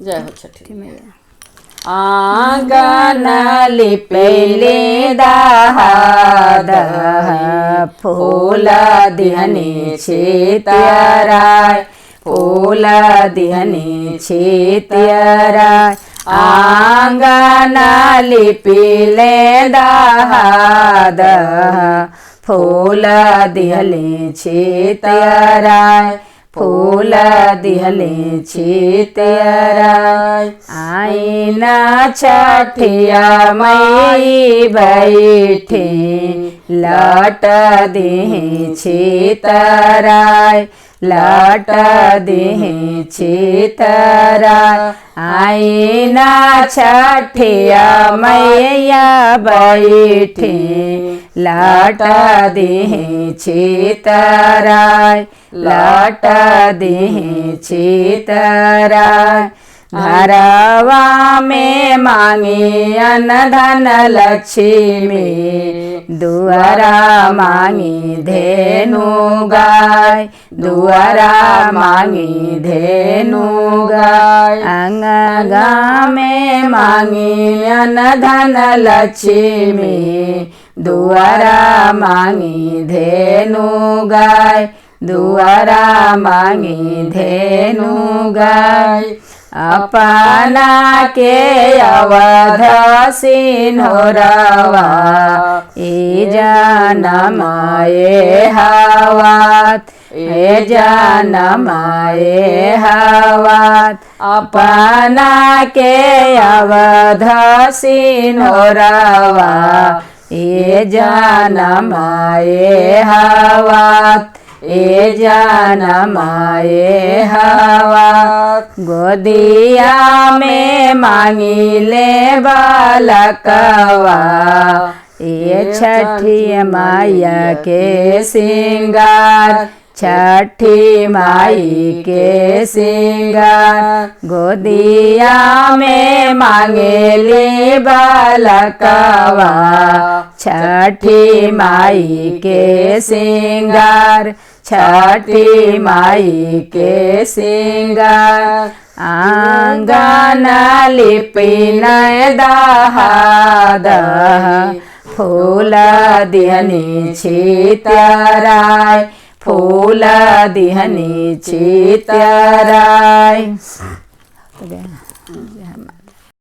जय हो छठी मैया। आंगन लिपेले दाहद फूल दिहनी छितराय फूल दिहनी छितराय आंगन लिपिले दाहद फूल दिहली छितराय फूल दिहली छितराय आईना छठिया मई बैठी लट दिही छितराय लट दिही छितराय आईना छठिया मैया बैठी लट दिही छितराय लट दिही छितराय घरवा में मांगी अनधन लक्ष्मी दुआरा मांगी धेनु गाय दुआरा मांगी धेनु गाय अंगगा में मांगी अनधन लक्ष्मी दुआरा मांगी धेनु गाय दुआरा मांगी धेनु गाय अपना के अवध सिन्होरवा ए जनमाए हवात ए जनमाए हवात अपना के अवध सिन्होरवा ए जनमाए हवात ए जनमाए हवा गोदिया में मांगी ले बालकवा ये छठी मैया के सिंगार छठी माई के सिंगार गोदिया में मांगेली बालकवा छठी माई के सिंगार छठी माई के सिंगार आंगन लिपिन दाहद फूल दिहनी छितराय फूल दिहनी छितराय।